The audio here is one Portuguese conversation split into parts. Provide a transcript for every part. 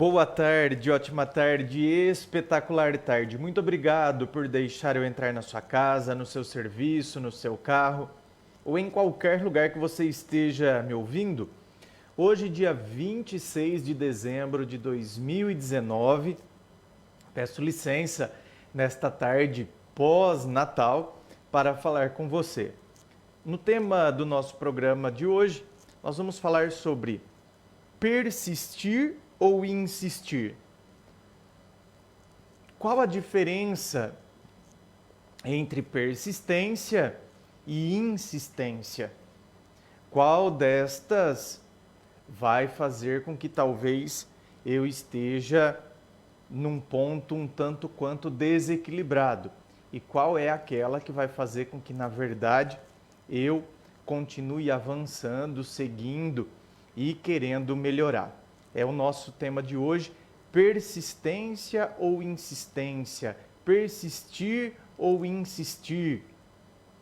Boa tarde, ótima tarde, espetacular tarde. Muito obrigado por deixar eu entrar na sua casa, no seu serviço, no seu carro ou em qualquer lugar que você esteja me ouvindo. Hoje, dia 26 de dezembro de 2019, peço licença nesta tarde pós-Natal para falar com você. No tema do nosso programa de hoje, nós vamos falar sobre persistir ou insistir. Qual a diferença entre persistência e insistência? Qual destas vai fazer com que talvez eu esteja num ponto um tanto quanto desequilibrado? E qual é aquela que vai fazer com que, na verdade, eu continue avançando, seguindo e querendo melhorar? É o nosso tema de hoje, persistência ou insistência, persistir ou insistir.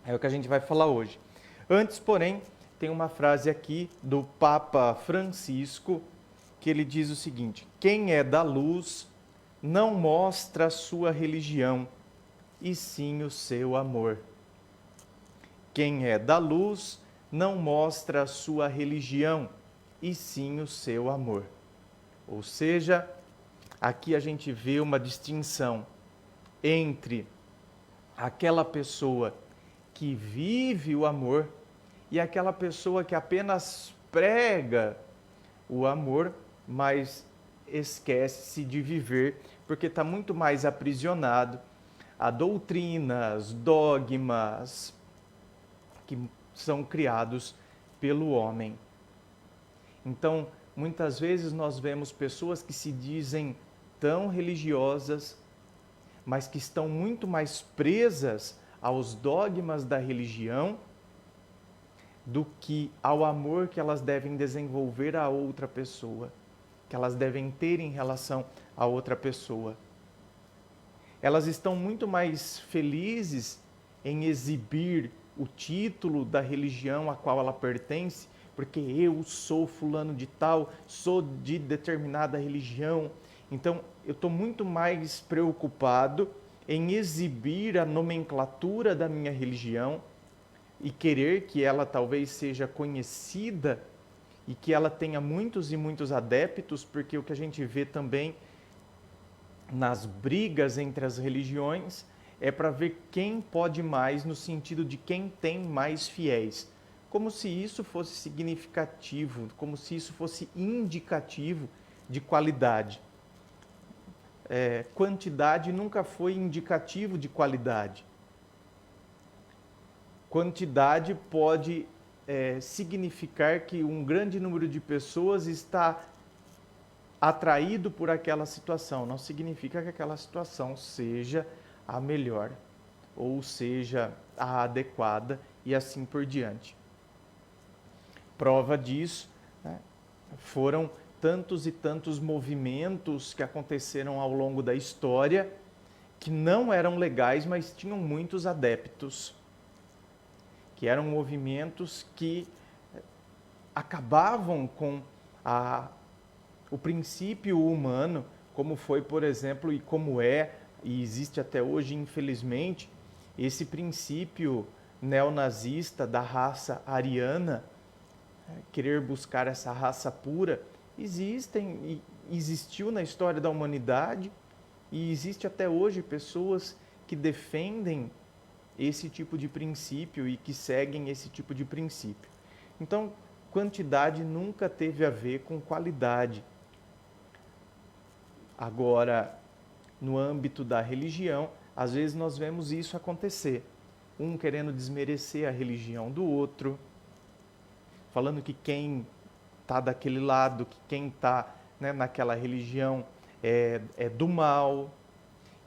É o que a gente vai falar hoje. Antes, porém, tem uma frase aqui do Papa Francisco que ele diz o seguinte: quem é da luz não mostra a sua religião, e sim o seu amor. Quem é da luz não mostra a sua religião, e sim o seu amor. Ou seja, aqui a gente vê uma distinção entre aquela pessoa que vive o amor e aquela pessoa que apenas prega o amor, mas esquece-se de viver, porque está muito mais aprisionado a doutrinas, dogmas que são criados pelo homem. Então, muitas vezes nós vemos pessoas que se dizem tão religiosas, mas que estão muito mais presas aos dogmas da religião do que ao amor que elas devem desenvolver a outra pessoa, que elas devem ter em relação a outra pessoa. Elas estão muito mais felizes em exibir o título da religião a qual ela pertence, porque eu sou fulano de tal, sou de determinada religião. Então, eu estou muito mais preocupado em exibir a nomenclatura da minha religião e querer que ela talvez seja conhecida e que ela tenha muitos e muitos adeptos, porque o que a gente vê também nas brigas entre as religiões é para ver quem pode mais, no sentido de quem tem mais fiéis. Como se isso fosse significativo, como se isso fosse indicativo de qualidade. Quantidade nunca foi indicativo de qualidade. Quantidade pode significar que um grande número de pessoas está atraído por aquela situação. Não significa que aquela situação seja a melhor ou seja a adequada e assim por diante. Prova disso, né, foram tantos e tantos movimentos que aconteceram ao longo da história que não eram legais, mas tinham muitos adeptos, que eram movimentos que acabavam com o princípio humano, como foi, por exemplo, e como e existe até hoje, infelizmente, esse princípio neonazista da raça ariana, querer buscar essa raça pura. Existiu na história da humanidade e existe até hoje pessoas que defendem esse tipo de princípio e que seguem esse tipo de princípio. Então, quantidade nunca teve a ver com qualidade. Agora, no âmbito da religião, às vezes nós vemos isso acontecer. Um querendo desmerecer a religião do outro, falando que quem está daquele lado, que quem está naquela religião é do mal.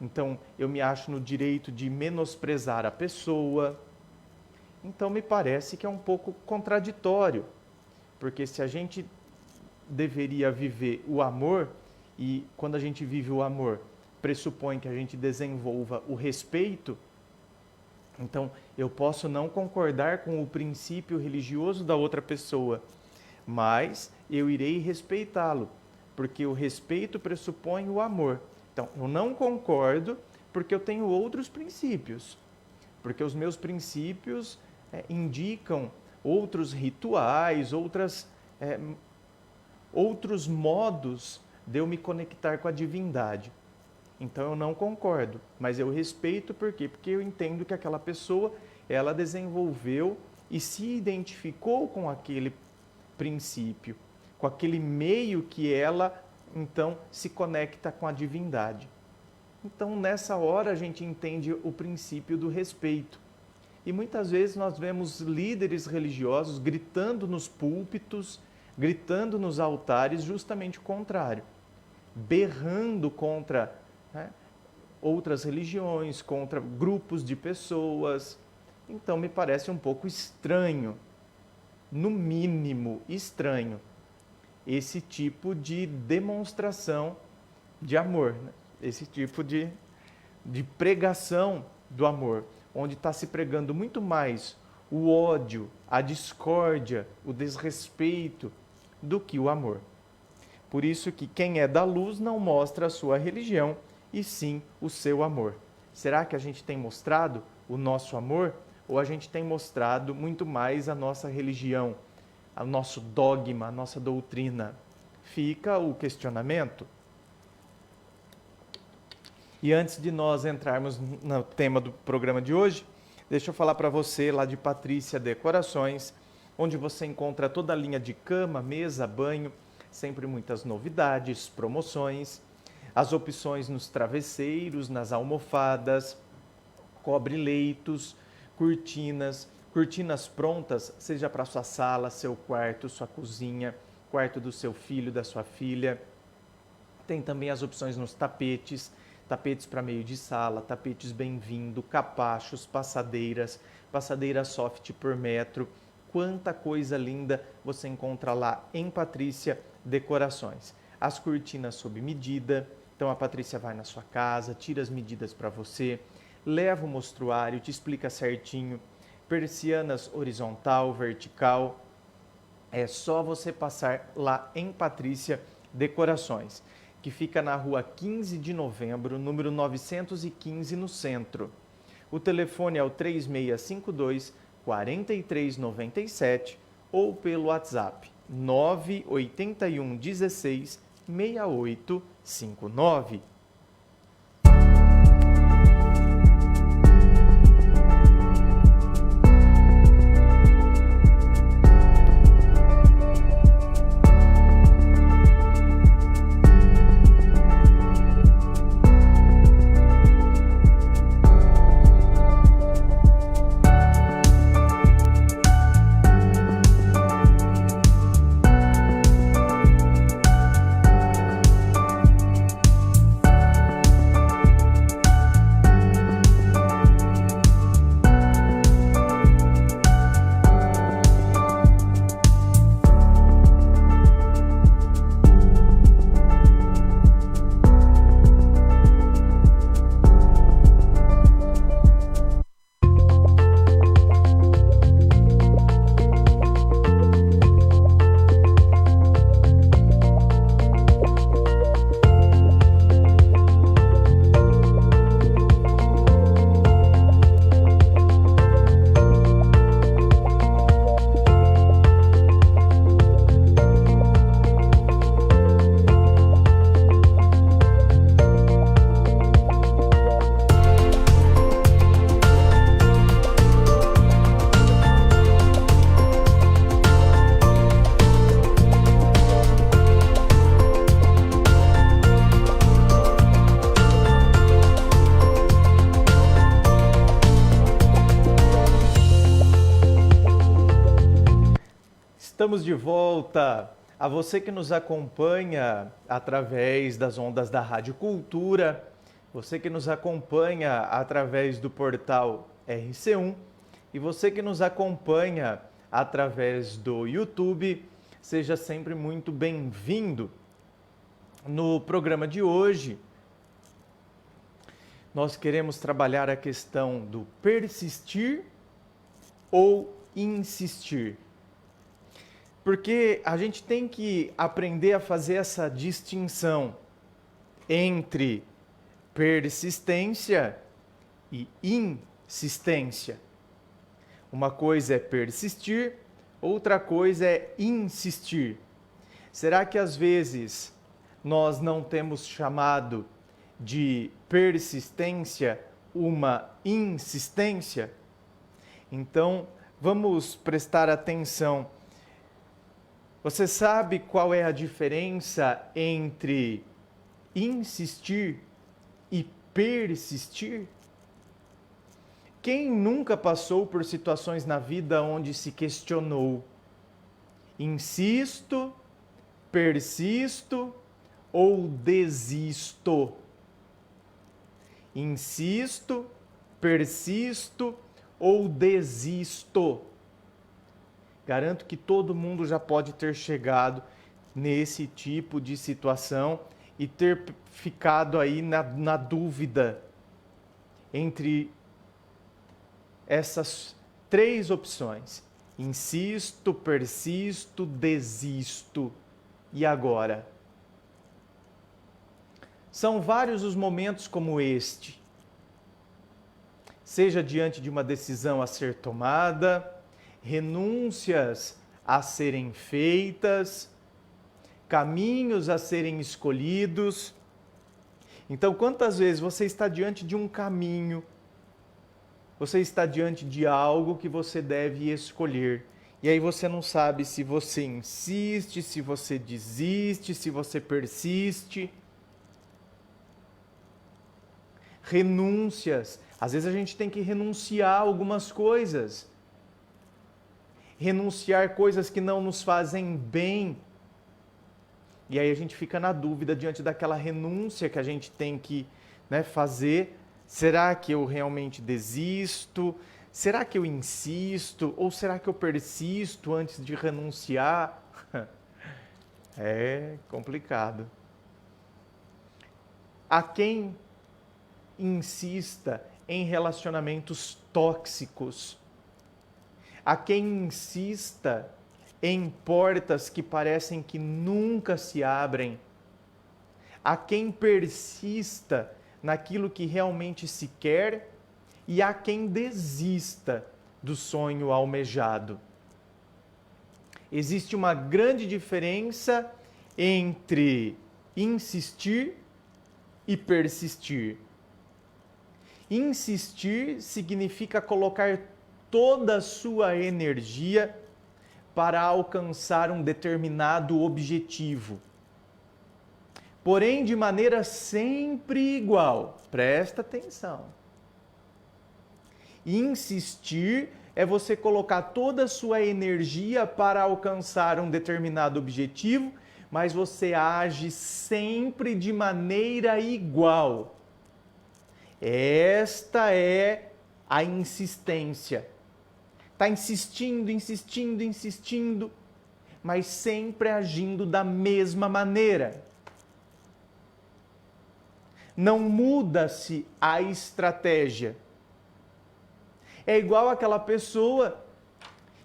Então, eu me acho no direito de menosprezar a pessoa. Então, me parece que é um pouco contraditório, porque se a gente deveria viver o amor, e quando a gente vive o amor, pressupõe que a gente desenvolva o respeito, então eu posso não concordar com o princípio religioso da outra pessoa, mas eu irei respeitá-lo. porque o respeito pressupõe o amor. Então, eu não concordo porque eu tenho outros princípios, porque os meus princípios indicam outros rituais, outros modos de eu me conectar com a divindade. Então eu não concordo, mas eu respeito por quê? Porque eu entendo que aquela pessoa, ela desenvolveu e se identificou com aquele princípio, com aquele meio que ela, então, se conecta com a divindade. Então, nessa hora, a gente entende o princípio do respeito. E muitas vezes nós vemos líderes religiosos gritando nos púlpitos, gritando nos altares, justamente o contrário. Berrando contra outras religiões, contra grupos de pessoas. Então, me parece um pouco estranho, no mínimo estranho, esse tipo de demonstração de amor, né? Esse tipo de pregação do amor, onde está se pregando muito mais o ódio, a discórdia, o desrespeito, do que o amor. Por isso que quem é da luz não mostra a sua religião, e sim o seu amor. Será que a gente tem mostrado o nosso amor? Ou a gente tem mostrado muito mais a nossa religião, o nosso dogma, a nossa doutrina? Fica o questionamento. E antes de nós entrarmos no tema do programa de hoje, deixa eu falar para você lá de Patrícia Decorações, onde você encontra toda a linha de cama, mesa, banho, sempre muitas novidades, promoções, as opções nos travesseiros, nas almofadas, cobre-leitos, cortinas prontas, seja para sua sala, seu quarto, sua cozinha, quarto do seu filho, da sua filha. Tem também as opções nos tapetes para meio de sala, tapetes bem-vindo, capachos, passadeiras soft por metro. Quanta coisa linda você encontra lá em Patrícia Decorações. As cortinas sob medida, então a Patrícia vai na sua casa, tira as medidas para você, leva o mostruário, te explica certinho, persianas horizontal, vertical. É só você passar lá em Patrícia Decorações, que fica na rua 15 de novembro, número 915, no centro. O telefone é o 3652-4397 ou pelo WhatsApp 981 16 6859. Estamos de volta. A você que nos acompanha através das ondas da Rádio Cultura, você que nos acompanha através do portal RC1 e você que nos acompanha através do YouTube, seja sempre muito bem-vindo. No programa de hoje, nós queremos trabalhar a questão do persistir ou insistir. Porque a gente tem que aprender a fazer essa distinção entre persistência e insistência. Uma coisa é persistir, outra coisa é insistir. Será que às vezes nós não temos chamado de persistência uma insistência? Então, vamos prestar atenção. Você sabe qual é a diferença entre insistir e persistir? Quem nunca passou por situações na vida onde se questionou: insisto, persisto ou desisto? Insisto, persisto ou desisto? Garanto que todo mundo já pode ter chegado nesse tipo de situação e ter ficado aí na dúvida entre essas três opções: insisto, persisto, desisto. E agora? São vários os momentos como este. Seja diante de uma decisão a ser tomada, renúncias a serem feitas, caminhos a serem escolhidos. Então, quantas vezes você está diante de um caminho, você está diante de algo que você deve escolher, e aí você não sabe se você insiste, se você desiste, se você persiste. Renúncias. Às vezes a gente tem que renunciar a algumas coisas. Renunciar coisas que não nos fazem bem. E aí a gente fica na dúvida diante daquela renúncia que a gente tem que, fazer. Será que eu realmente desisto? Será que eu insisto? Ou será que eu persisto antes de renunciar? É complicado. Há quem insista em relacionamentos tóxicos. Há quem insista em portas que parecem que nunca se abrem. Há quem persista naquilo que realmente se quer e há quem desista do sonho almejado. Existe uma grande diferença entre insistir e persistir. Insistir significa colocar toda a sua energia para alcançar um determinado objetivo. Porém, de maneira sempre igual. Presta atenção. Insistir é você colocar toda a sua energia para alcançar um determinado objetivo, mas você age sempre de maneira igual. Esta é a insistência. Está insistindo, insistindo, insistindo, mas sempre agindo da mesma maneira. Não muda-se a estratégia. É igual aquela pessoa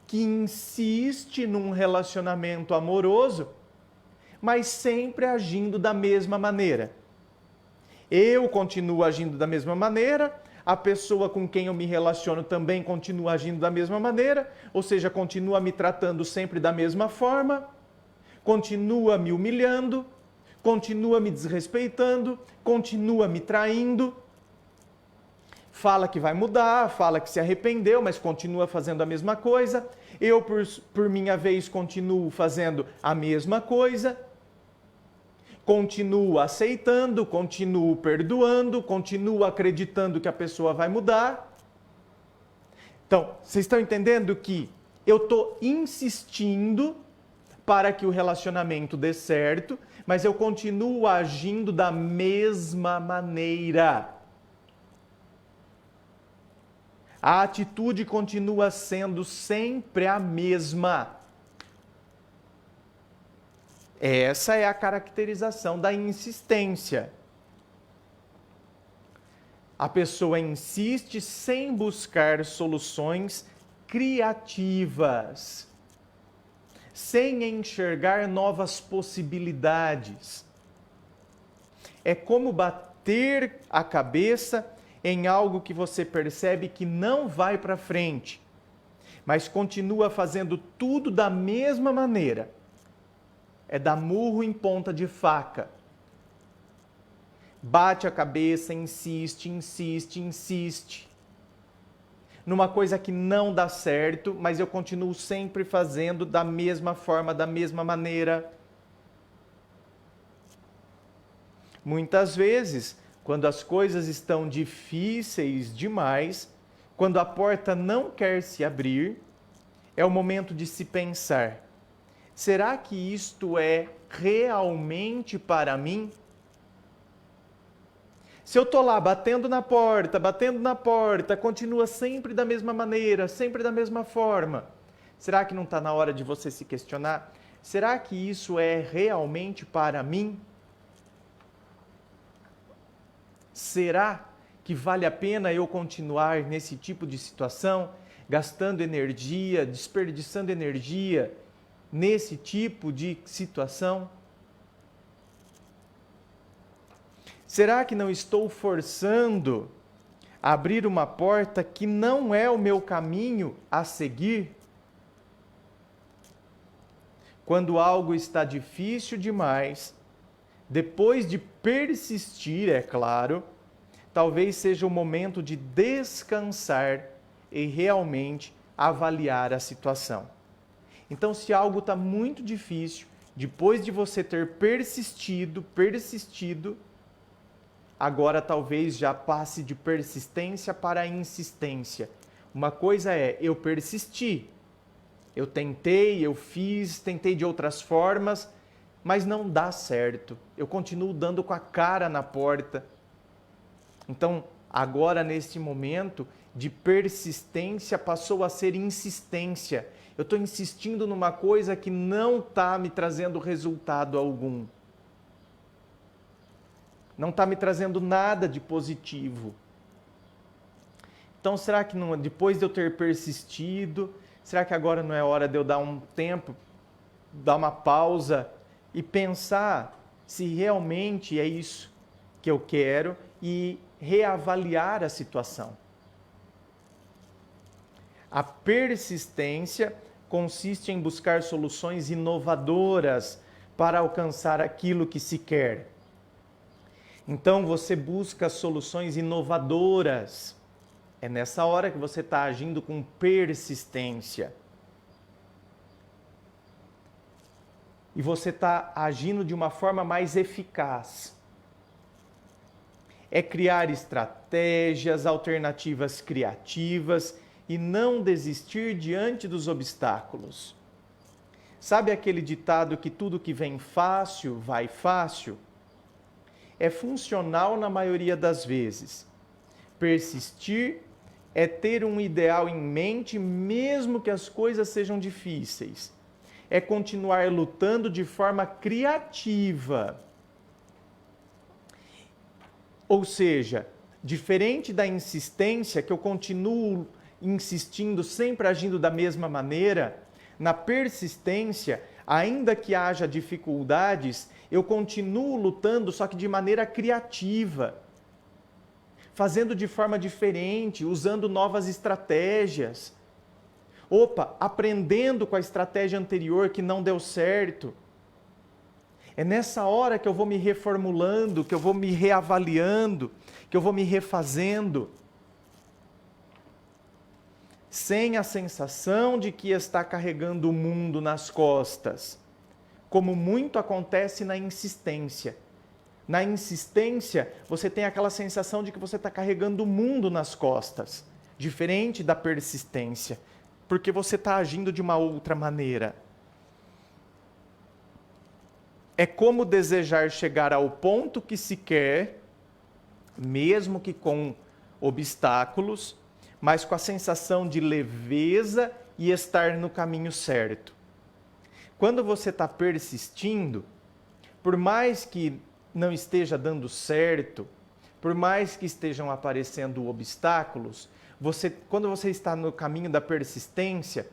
que insiste num relacionamento amoroso, mas sempre agindo da mesma maneira. Eu continuo agindo da mesma maneira, a pessoa com quem eu me relaciono também continua agindo da mesma maneira, ou seja, continua me tratando sempre da mesma forma, continua me humilhando, continua me desrespeitando, continua me traindo. Fala que vai mudar, fala que se arrependeu, mas continua fazendo a mesma coisa. Eu, por minha vez, continuo fazendo a mesma coisa. Continuo aceitando, continuo perdoando, continuo acreditando que a pessoa vai mudar. Então, vocês estão entendendo que eu estou insistindo para que o relacionamento dê certo, mas eu continuo agindo da mesma maneira. A atitude continua sendo sempre a mesma. Essa é a caracterização da insistência. A pessoa insiste sem buscar soluções criativas. sem enxergar novas possibilidades. É como bater a cabeça em algo que você percebe que não vai para frente, mas continua fazendo tudo da mesma maneira. É dar murro em ponta de faca. Bate a cabeça, insiste, insiste, insiste. Numa coisa que não dá certo, mas eu continuo sempre fazendo da mesma forma, da mesma maneira. Muitas vezes, quando as coisas estão difíceis demais, quando a porta não quer se abrir, é o momento de se pensar: será que isto é realmente para mim? Se eu estou lá batendo na porta, continua sempre da mesma maneira, sempre da mesma forma, será que não está na hora de você se questionar? Será que isso é realmente para mim? Será que vale a pena eu continuar nesse tipo de situação, gastando energia, desperdiçando energia nesse tipo de situação? Será que não estou forçando a abrir uma porta que não é o meu caminho a seguir? Quando algo está difícil demais, depois de persistir, é claro, talvez seja o momento de descansar e realmente avaliar a situação. Então, se algo está muito difícil, depois de você ter persistido, agora talvez já passe de persistência para insistência. Uma coisa é, eu persisti, eu tentei, eu fiz, tentei de outras formas, mas não dá certo. Eu continuo dando com a cara na porta. Então, agora neste momento de persistência passou a ser insistência. Eu estou insistindo numa coisa que não está me trazendo resultado algum. Não está me trazendo nada de positivo. Então, será que não, depois de eu ter persistido, será que agora não é hora de eu dar um tempo, dar uma pausa e pensar se realmente é isso que eu quero e reavaliar a situação? A persistência consiste em buscar soluções inovadoras para alcançar aquilo que se quer. Então você busca soluções inovadoras. É nessa hora que você está agindo com persistência. E você está agindo de uma forma mais eficaz. É criar estratégias, alternativas criativas e não desistir diante dos obstáculos. Sabe aquele ditado que tudo que vem fácil, vai fácil? É funcional na maioria das vezes. Persistir é ter um ideal em mente, mesmo que as coisas sejam difíceis. É continuar lutando de forma criativa. Ou seja, diferente da insistência, que eu continuo insistindo, sempre agindo da mesma maneira, na persistência, ainda que haja dificuldades, eu continuo lutando, só que de maneira criativa, fazendo de forma diferente, usando novas estratégias. Aprendendo com a estratégia anterior que não deu certo. É nessa hora que eu vou me reformulando, que eu vou me reavaliando, que eu vou me refazendo. Sem a sensação de que está carregando o mundo nas costas, como muito acontece na insistência. Na insistência, você tem aquela sensação de que você está carregando o mundo nas costas, diferente da persistência, porque você está agindo de uma outra maneira. É como desejar chegar ao ponto que se quer, mesmo que com obstáculos, mas com a sensação de leveza e estar no caminho certo. Quando você está persistindo, por mais que não esteja dando certo, por mais que estejam aparecendo obstáculos, quando você está no caminho da persistência,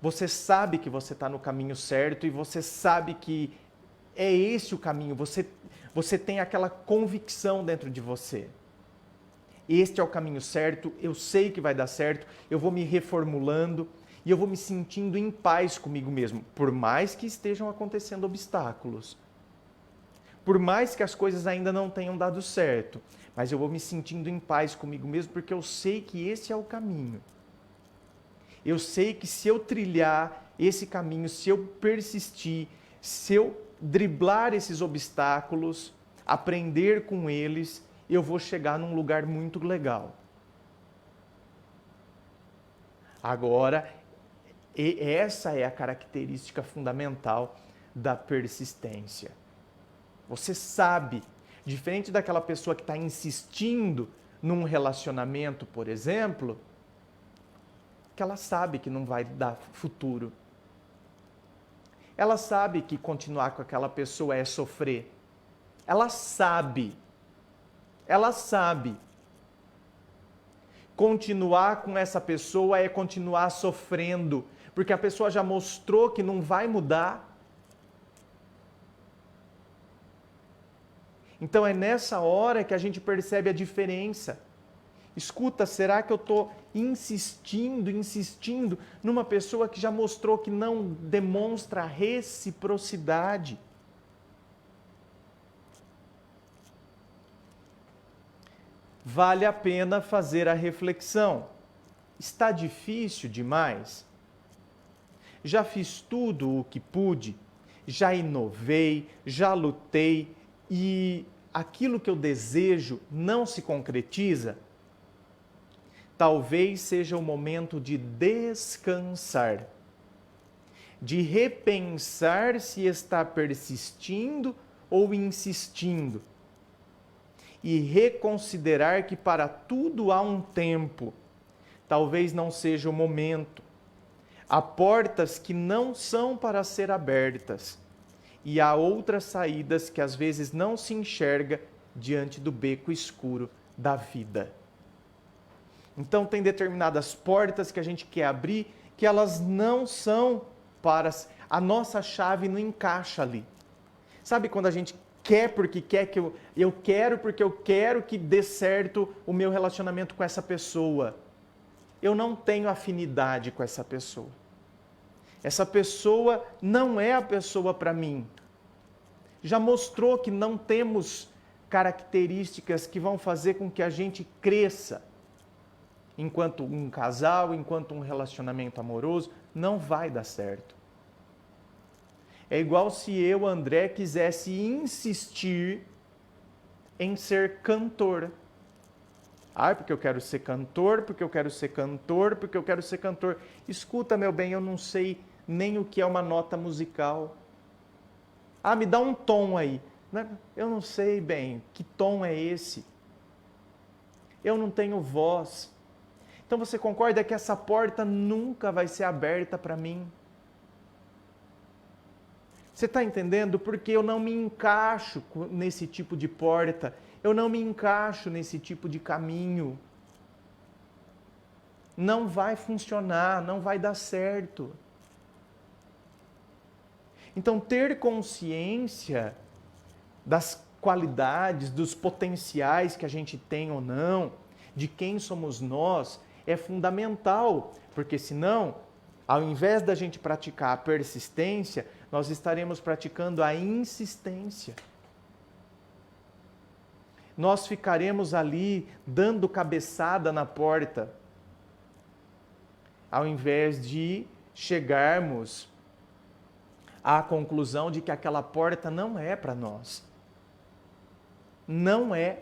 Você sabe que você está no caminho certo e você sabe que é esse o caminho. Você tem aquela convicção dentro de você. Este é o caminho certo, eu sei que vai dar certo, eu vou me reformulando e eu vou me sentindo em paz comigo mesmo, por mais que estejam acontecendo obstáculos. Por mais que as coisas ainda não tenham dado certo, mas eu vou me sentindo em paz comigo mesmo porque eu sei que esse é o caminho. Eu sei que se eu trilhar esse caminho, se eu persistir, se eu driblar esses obstáculos, aprender com eles, eu vou chegar num lugar muito legal. Agora, essa é a característica fundamental da persistência. Você sabe, diferente daquela pessoa que está insistindo num relacionamento, por exemplo, que ela sabe que não vai dar futuro. Ela sabe que continuar com aquela pessoa é sofrer. Ela sabe. Ela sabe. Continuar com essa pessoa é continuar sofrendo, porque a pessoa já mostrou que não vai mudar. Então é nessa hora que a gente percebe a diferença. Escuta, será que eu estou insistindo numa pessoa que já mostrou que não demonstra reciprocidade? Vale a pena fazer a reflexão. Está difícil demais? Já fiz tudo o que pude, já inovei, já lutei e aquilo que eu desejo não se concretiza? Talvez seja o momento de descansar, de repensar se está persistindo ou insistindo, e reconsiderar que para tudo há um tempo. Talvez não seja o momento. Há portas que não são para ser abertas, e há outras saídas que às vezes não se enxerga diante do beco escuro da vida. Então tem determinadas portas que a gente quer abrir que elas não são para... A nossa chave não encaixa ali. Sabe quando a gente quer porque quer que eu quero porque eu quero que dê certo o meu relacionamento com essa pessoa. Eu não tenho afinidade com essa pessoa. Essa pessoa não é a pessoa para mim. Já mostrou que não temos características que vão fazer com que a gente cresça. Enquanto um casal, enquanto um relacionamento amoroso, não vai dar certo. É igual se eu, André, quisesse insistir em ser cantor. Porque eu quero ser cantor, porque eu quero ser cantor, porque eu quero ser cantor. Escuta, meu bem, eu não sei nem o que é uma nota musical. Me dá um tom aí. Eu não sei bem que tom é esse. Eu não tenho voz. Então você concorda que essa porta nunca vai ser aberta para mim? Você está entendendo? Porque eu não me encaixo nesse tipo de porta, eu não me encaixo nesse tipo de caminho. Não vai funcionar, não vai dar certo. Então, ter consciência das qualidades, dos potenciais que a gente tem ou não, de quem somos nós, é fundamental, porque senão, ao invés da gente praticar a persistência, nós estaremos praticando a insistência. Nós ficaremos ali dando cabeçada na porta, ao invés de chegarmos à conclusão de que aquela porta não é para nós. Não é.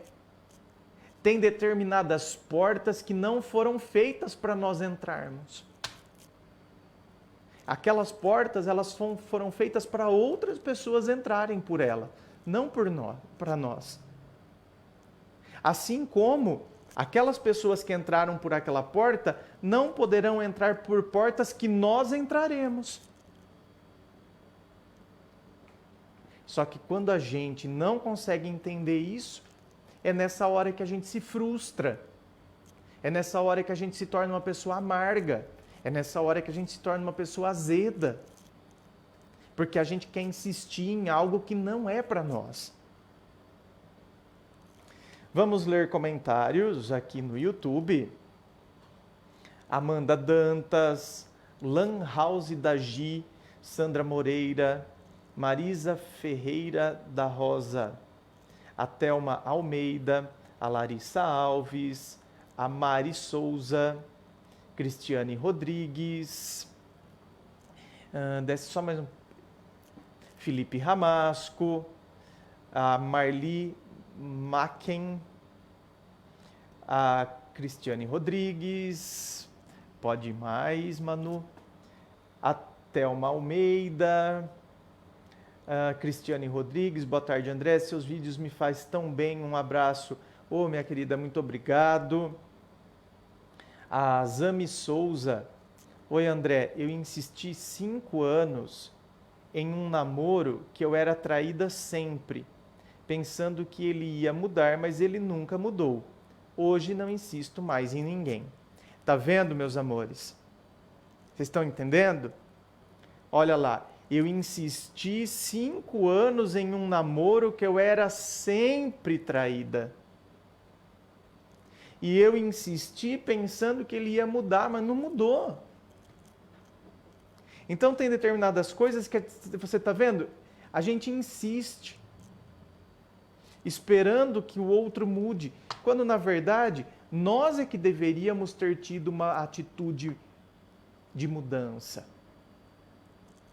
Tem determinadas portas que não foram feitas para nós entrarmos. Aquelas portas, elas foram feitas para outras pessoas entrarem por ela, não para nós. Assim como aquelas pessoas que entraram por aquela porta não poderão entrar por portas que nós entraremos. Só que quando a gente não consegue entender isso, é nessa hora que a gente se frustra. É nessa hora que a gente se torna uma pessoa amarga. É nessa hora que a gente se torna uma pessoa azeda. Porque a gente quer insistir em algo que não é para nós. Vamos ler comentários aqui no YouTube. Amanda Dantas, Lan House da Gi, Sandra Moreira, Marisa Ferreira da Rosa, a Thelma Almeida, a Larissa Alves, a Mari Souza, Cristiane Rodrigues, desce só mais um, Felipe Ramasco, a Marli Macken, a Cristiane Rodrigues, pode ir mais, Manu, a Thelma Almeida, a Cristiane Rodrigues, boa tarde, André, seus vídeos me fazem tão bem, um abraço. Ô, minha querida, muito obrigado. A Zami Souza, oi, André, eu insisti 5 anos em um namoro que eu era traída sempre, pensando que ele ia mudar, mas ele nunca mudou. Hoje não insisto mais em ninguém. Tá vendo, meus amores? Vocês estão entendendo? Olha lá, eu insisti 5 anos em um namoro que eu era sempre traída. E eu insisti pensando que ele ia mudar, mas não mudou. Então tem determinadas coisas que você está vendo? A gente insiste, esperando que o outro mude, quando na verdade nós é que deveríamos ter tido uma atitude de mudança.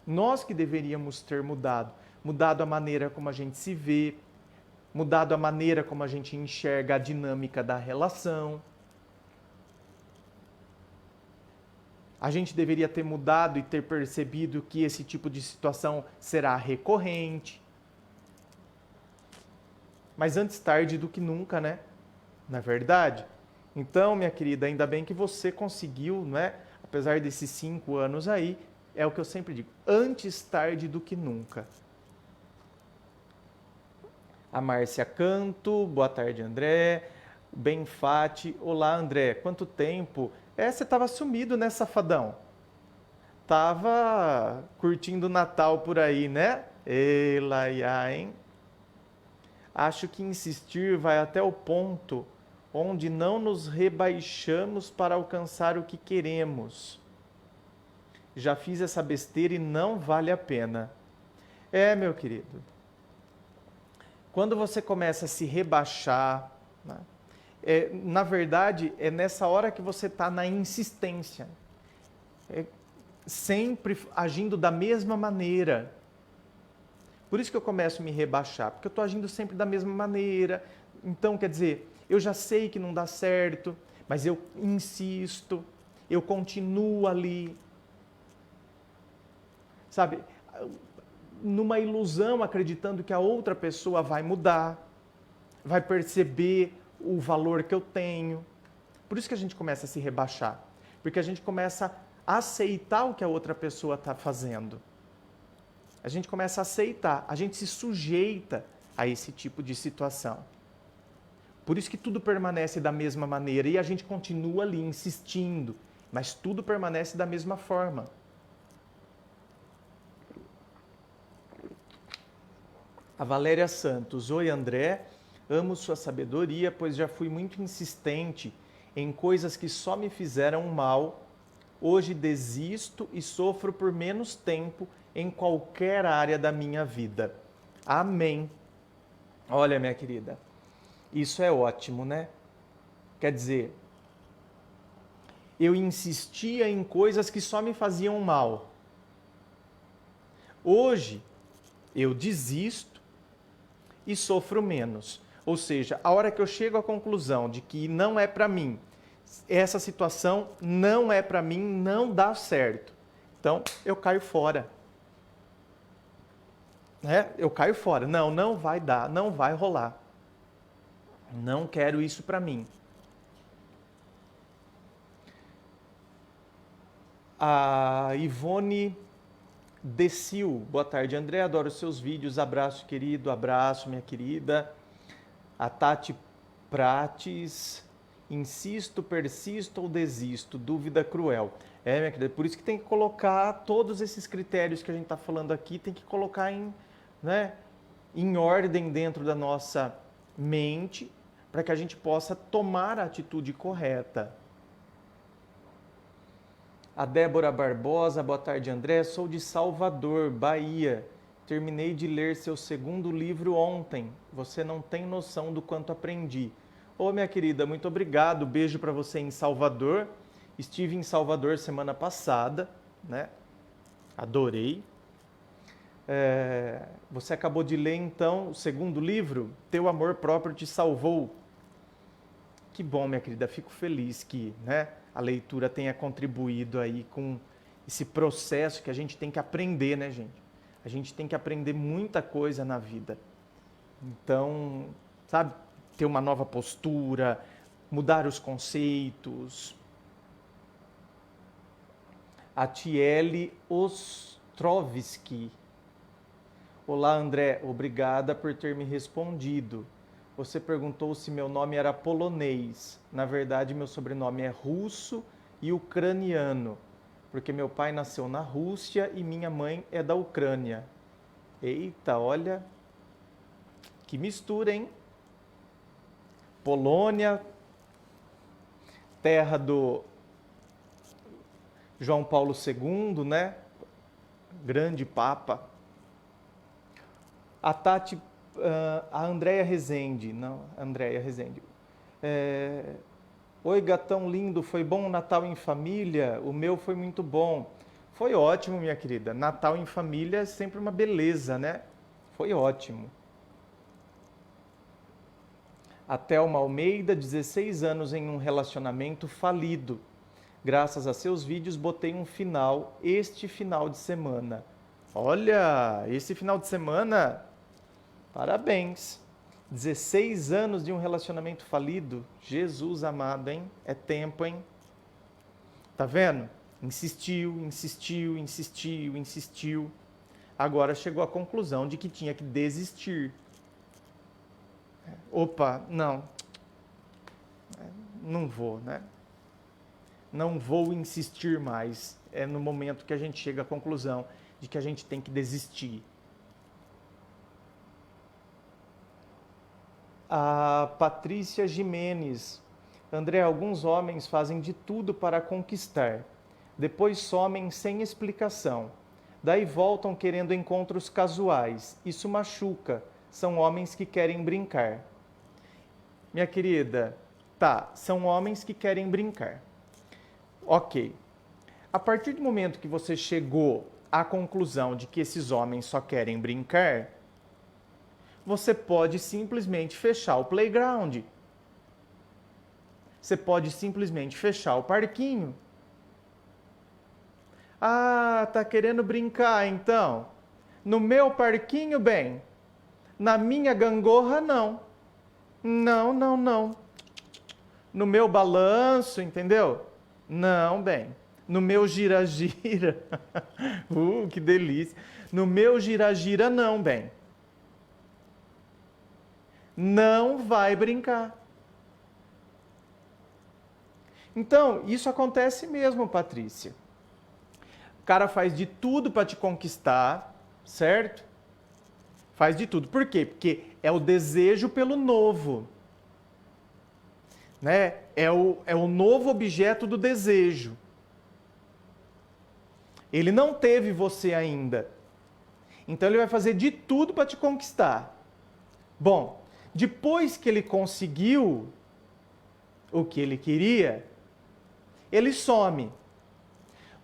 Nós que deveríamos ter mudado a maneira como a gente se vê, mudado a maneira como a gente enxerga a dinâmica da relação. A gente deveria ter mudado e ter percebido que esse tipo de situação será recorrente. Mas antes tarde do que nunca, né? Não é verdade? Então, minha querida, ainda bem que você conseguiu, né? Apesar desses 5 anos aí, é o que eu sempre digo, antes tarde do que nunca. A Márcia Canto, boa tarde, André. O Benfati, olá, André, quanto tempo? Você estava sumido, né, safadão? Tava curtindo o Natal por aí, né? Ei, Laia, hein? Acho que insistir vai até o ponto onde não nos rebaixamos para alcançar o que queremos. Já fiz essa besteira e não vale a pena. Meu querido. Quando você começa a se rebaixar, né? Na verdade, é nessa hora que você está na insistência. Sempre agindo da mesma maneira. Por isso que eu começo a me rebaixar, porque eu estou agindo sempre da mesma maneira. Então, quer dizer, eu já sei que não dá certo, mas eu insisto, eu continuo ali. Sabe, numa ilusão, acreditando que a outra pessoa vai mudar, vai perceber o valor que eu tenho. Por isso que a gente começa a se rebaixar, porque a gente começa a aceitar o que a outra pessoa está fazendo. A gente começa a aceitar, a gente se sujeita a esse tipo de situação. Por isso que tudo permanece da mesma maneira e a gente continua ali insistindo, mas tudo permanece da mesma forma. A Valéria Santos, oi André, amo sua sabedoria, pois já fui muito insistente em coisas que só me fizeram mal. Hoje desisto e sofro por menos tempo em qualquer área da minha vida. Amém. Olha, minha querida, isso é ótimo, né? Quer dizer, eu insistia em coisas que só me faziam mal. Hoje, eu desisto e sofro menos. Ou seja, a hora que eu chego à conclusão de que não é para mim, essa situação não é para mim, não dá certo. Então, eu caio fora. Eu caio fora. Não vai dar, não vai rolar. Não quero isso para mim. A Ivone Decil, boa tarde, André, adoro seus vídeos, abraço querido, abraço minha querida. A Tati Prates, Insisto, persisto ou desisto? Dúvida cruel. Minha querida, por isso que tem que colocar todos esses critérios que a gente está falando aqui, tem que colocar em ordem dentro da nossa mente, para que a gente possa tomar a atitude correta. A Débora Barbosa, boa tarde, André. Sou de Salvador, Bahia. Terminei de ler seu segundo livro ontem. Você não tem noção do quanto aprendi. Ô, minha querida, muito obrigado. Beijo para você em Salvador. Estive em Salvador semana passada, né? Adorei. Você acabou de ler, então, o segundo livro, Teu Amor Próprio Te Salvou. Que bom, minha querida. Fico feliz que, a leitura tenha contribuído aí com esse processo que a gente tem que aprender, né, gente? A gente tem que aprender muita coisa na vida. Então, sabe, ter uma nova postura, mudar os conceitos. A Tiele Ostrovski. Olá, André. Obrigada por ter me respondido. Você perguntou se meu nome era polonês. Na verdade, meu sobrenome é russo e ucraniano, porque meu pai nasceu na Rússia e minha mãe é da Ucrânia. Eita, olha, que mistura, hein? Polônia, terra do João Paulo II, né? Grande Papa. A Tati, a Andréia Rezende, Oi, gatão lindo, foi bom o Natal em família? O meu foi muito bom. Foi ótimo, minha querida. Natal em família é sempre uma beleza, né? Foi ótimo. A Thelma Almeida, 16 anos em um relacionamento falido. Graças a seus vídeos, botei um final este final de semana. Olha, esse final de semana, parabéns. 16 anos de um relacionamento falido. Jesus amado, hein? É tempo, hein? Tá vendo? Insistiu. Agora chegou à conclusão de que tinha que desistir. Opa, não vou, né? Não vou insistir mais. É no momento que a gente chega à conclusão de que a gente tem que desistir. A Patrícia Jimenez. André, alguns homens fazem de tudo para conquistar. Depois somem sem explicação. Daí voltam querendo encontros casuais. Isso machuca. São homens que querem brincar. Minha querida, são homens que querem brincar. Ok. A partir do momento que você chegou à conclusão de que esses homens só querem brincar, você pode simplesmente fechar o playground. Você pode simplesmente fechar o parquinho. Ah, tá querendo brincar então? No meu parquinho, bem. Na minha gangorra, não. Não. No meu balanço, entendeu? Não, bem. No meu gira-gira. Que delícia. No meu gira-gira, não, bem. Não vai brincar. Então, isso acontece mesmo, Patrícia. O cara faz de tudo para te conquistar, certo? Faz de tudo. Por quê? Porque é o desejo pelo novo. Né? É o novo objeto do desejo. Ele não teve você ainda. Então ele vai fazer de tudo para te conquistar. Bom, depois que ele conseguiu o que ele queria, ele some.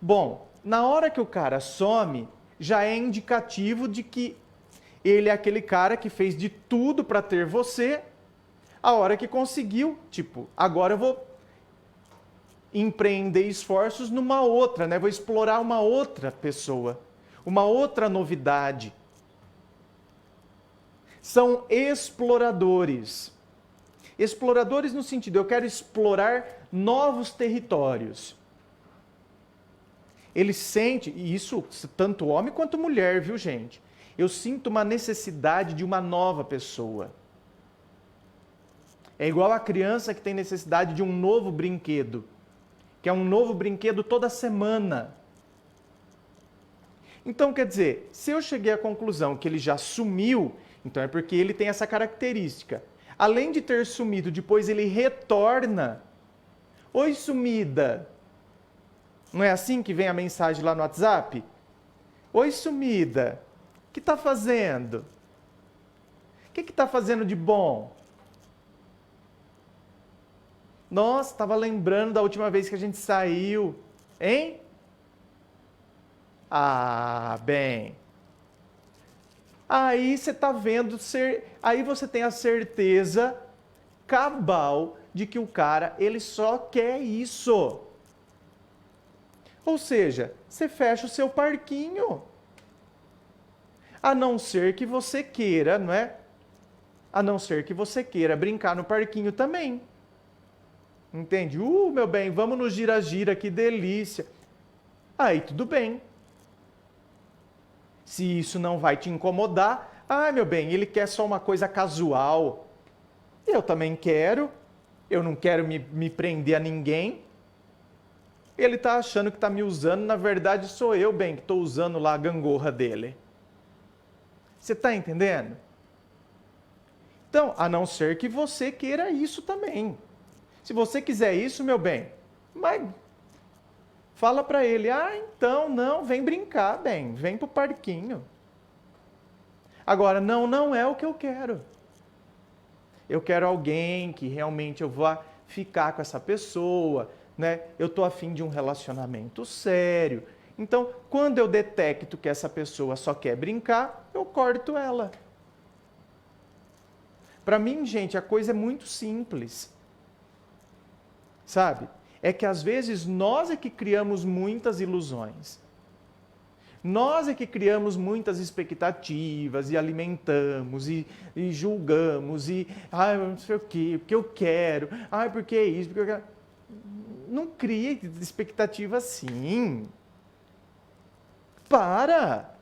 Bom, na hora que o cara some, já é indicativo de que ele é aquele cara que fez de tudo para ter você. A hora que conseguiu, agora eu vou empreender esforços numa outra, né? Vou explorar uma outra pessoa, uma outra novidade. São exploradores. Exploradores no sentido, eu quero explorar novos territórios. Ele sente, e isso tanto homem quanto mulher, viu, gente? Eu sinto uma necessidade de uma nova pessoa. É igual a criança que tem necessidade de um novo brinquedo, que é um novo brinquedo toda semana. Então, quer dizer, se eu cheguei à conclusão que ele já sumiu, então é porque ele tem essa característica. Além de ter sumido, depois ele retorna. Oi, sumida. Não é assim que vem a mensagem lá no WhatsApp? Oi, sumida. O que está fazendo? O que está fazendo de bom? Nossa, estava lembrando da última vez que a gente saiu. Hein? Ah, bem. Aí você está vendo, aí você tem a certeza cabal de que o cara, ele só quer isso. Ou seja, você fecha o seu parquinho. A não ser que você queira, não é? A não ser que você queira brincar no parquinho também. Entende? Meu bem, vamos no gira-gira, que delícia. Aí tudo bem. Se isso não vai te incomodar, meu bem, ele quer só uma coisa casual. Eu também quero. Eu não quero me prender a ninguém. Ele está achando que está me usando, na verdade sou eu, bem, que estou usando lá a gangorra dele. Você está entendendo? Então, a não ser que você queira isso também. Se você quiser isso, meu bem, mas fala para ele, então, não, vem brincar, bem, vem pro parquinho. Agora, não é o que eu quero. Eu quero alguém que realmente eu vá ficar com essa pessoa, né? Eu estou a fim de um relacionamento sério. Então, quando eu detecto que essa pessoa só quer brincar, eu corto ela. Para mim, gente, a coisa é muito simples. Sabe? É que às vezes nós é que criamos muitas ilusões. Nós é que criamos muitas expectativas e alimentamos e julgamos e não sei o quê, porque eu quero, porque é isso, porque eu quero. Não crie expectativa assim. Para!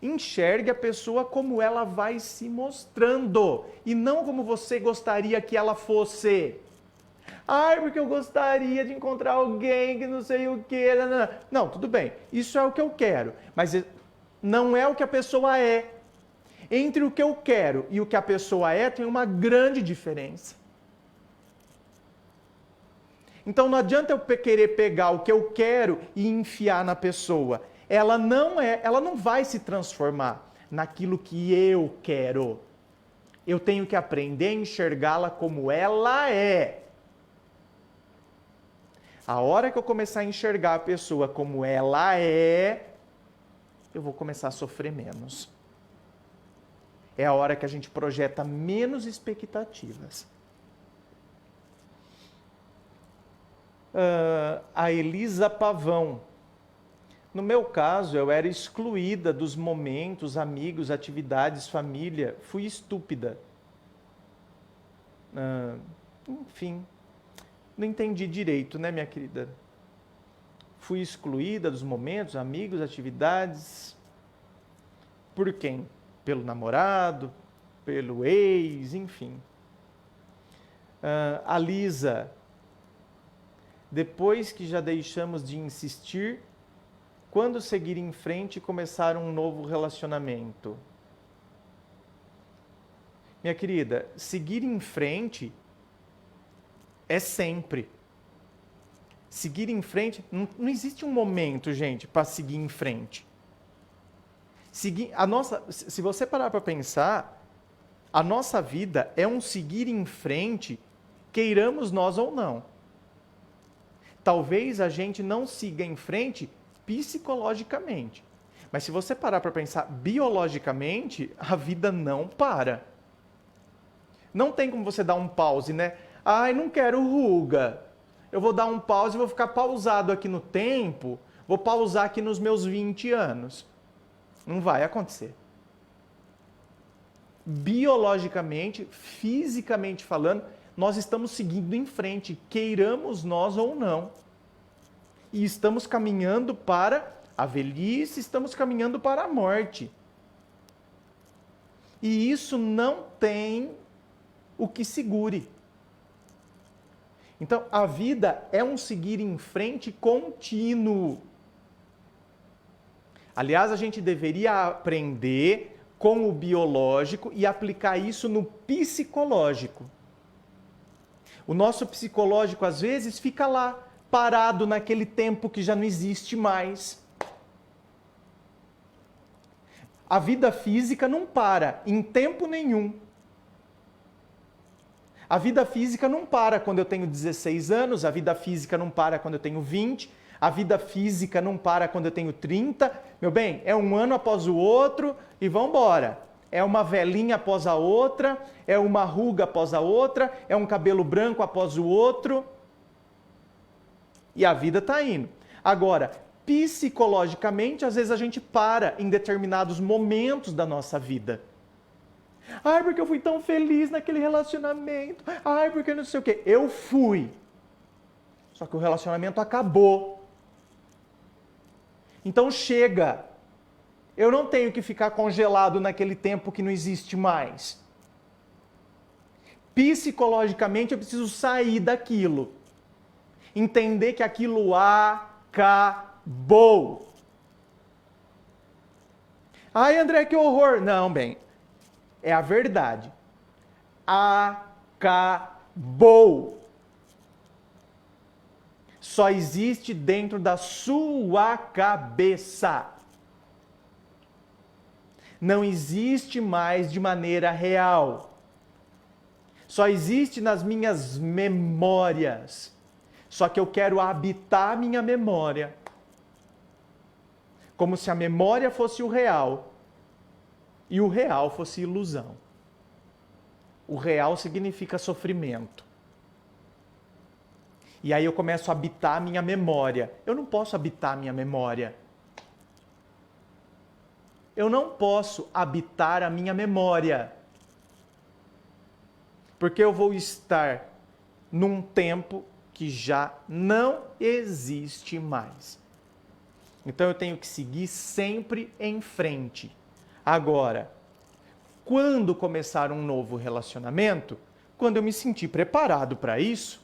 Enxergue a pessoa como ela vai se mostrando e não como você gostaria que ela fosse. Porque eu gostaria de encontrar alguém que não sei o quê. Não, tudo bem. Isso é o que eu quero. Mas não é o que a pessoa é. Entre o que eu quero e o que a pessoa é, tem uma grande diferença. Então não adianta eu querer pegar o que eu quero e enfiar na pessoa. Ela não vai se transformar naquilo que eu quero. Eu tenho que aprender a enxergá-la como ela é. A hora que eu começar a enxergar a pessoa como ela é, eu vou começar a sofrer menos. É a hora que a gente projeta menos expectativas. A Elisa Pavão. No meu caso, eu era excluída dos momentos, amigos, atividades, família. Fui estúpida. Enfim. Não entendi direito, né, minha querida? Fui excluída dos momentos, amigos, atividades. Por quem? Pelo namorado, pelo ex, enfim. A Lisa, depois que já deixamos de insistir, quando seguir em frente e começar um novo relacionamento? Minha querida, seguir em frente é sempre. Seguir em frente, não existe um momento, gente, para seguir em frente. Se você parar para pensar, a nossa vida é um seguir em frente, queiramos nós ou não. Talvez a gente não siga em frente psicologicamente. Mas se você parar para pensar biologicamente, a vida não para. Não tem como você dar um pause, né? Não quero ruga. Eu vou dar um pause e vou ficar pausado aqui no tempo, vou pausar aqui nos meus 20 anos. Não vai acontecer. Biologicamente, fisicamente falando, nós estamos seguindo em frente, queiramos nós ou não. E estamos caminhando para a velhice, estamos caminhando para a morte. E isso não tem o que segure. Então, a vida é um seguir em frente contínuo. Aliás, a gente deveria aprender com o biológico e aplicar isso no psicológico. O nosso psicológico, às vezes, fica lá, parado naquele tempo que já não existe mais. A vida física não para em tempo nenhum. A vida física não para quando eu tenho 16 anos, a vida física não para quando eu tenho 20, a vida física não para quando eu tenho 30. Meu bem, é um ano após o outro e vamos embora. É uma velhinha após a outra, é uma ruga após a outra, é um cabelo branco após o outro. E a vida está indo. Agora, psicologicamente, às vezes a gente para em determinados momentos da nossa vida. Ai, porque eu fui tão feliz naquele relacionamento. Ai, porque não sei o quê. Eu fui. Só que o relacionamento acabou. Então chega. Eu não tenho que ficar congelado naquele tempo que não existe mais. Psicologicamente eu preciso sair daquilo. Entender que aquilo acabou. Ai, André, que horror. Não, bem. É a verdade. Acabou. Só existe dentro da sua cabeça. Não existe mais de maneira real. Só existe nas minhas memórias. Só que eu quero habitar a minha memória. Como se a memória fosse o real e o real fosse ilusão. O real significa sofrimento. E aí eu começo a habitar a minha memória. Eu não posso habitar a minha memória. Eu não posso habitar a minha memória. Porque eu vou estar num tempo que já não existe mais. Então eu tenho que seguir sempre em frente. Agora, quando começar um novo relacionamento, quando eu me sentir preparado para isso,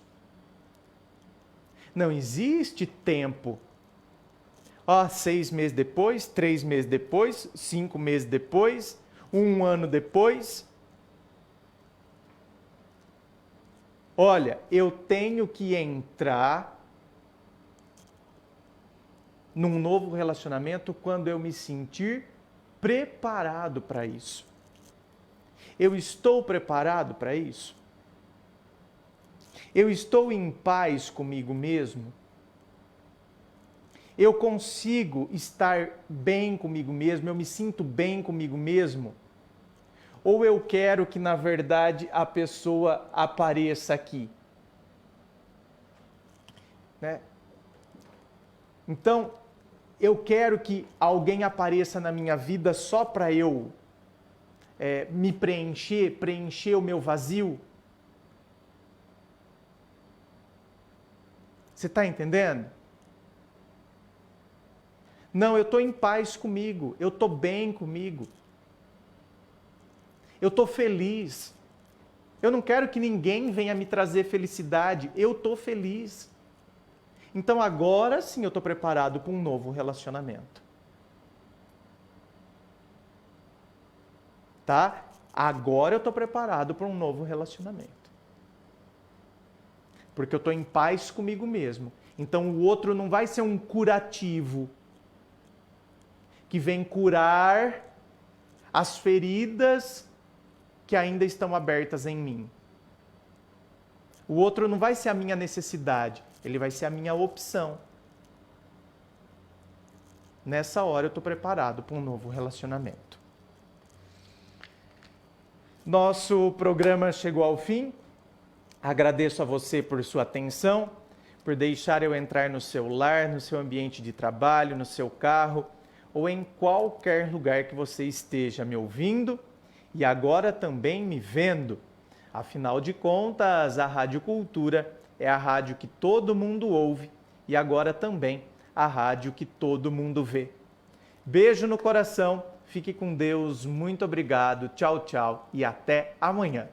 não existe tempo. 6 meses depois, 3 meses depois, 5 meses depois, 1 ano depois. Olha, eu tenho que entrar num novo relacionamento quando eu me sentir preparado para isso. Eu estou preparado para isso? Eu estou em paz comigo mesmo? Eu consigo estar bem comigo mesmo? Eu me sinto bem comigo mesmo? Ou eu quero que, na verdade, a pessoa apareça aqui? Né? Então, eu quero que alguém apareça na minha vida só para eu me preencher o meu vazio? Você está entendendo? Não, eu estou em paz comigo, eu estou bem comigo. Eu estou feliz. Eu não quero que ninguém venha me trazer felicidade, eu estou feliz. Então agora sim eu estou preparado para um novo relacionamento. Tá? Agora eu estou preparado para um novo relacionamento. Porque eu estou em paz comigo mesmo. Então o outro não vai ser um curativo que vem curar as feridas que ainda estão abertas em mim. O outro não vai ser a minha necessidade, ele vai ser a minha opção. Nessa hora eu estou preparado para um novo relacionamento. Nosso programa chegou ao fim. Agradeço a você por sua atenção, por deixar eu entrar no seu lar, no seu ambiente de trabalho, no seu carro ou em qualquer lugar que você esteja me ouvindo e agora também me vendo. Afinal de contas, a Rádio Cultura é a rádio que todo mundo ouve e agora também a rádio que todo mundo vê. Beijo no coração, fique com Deus, muito obrigado, tchau, tchau e até amanhã.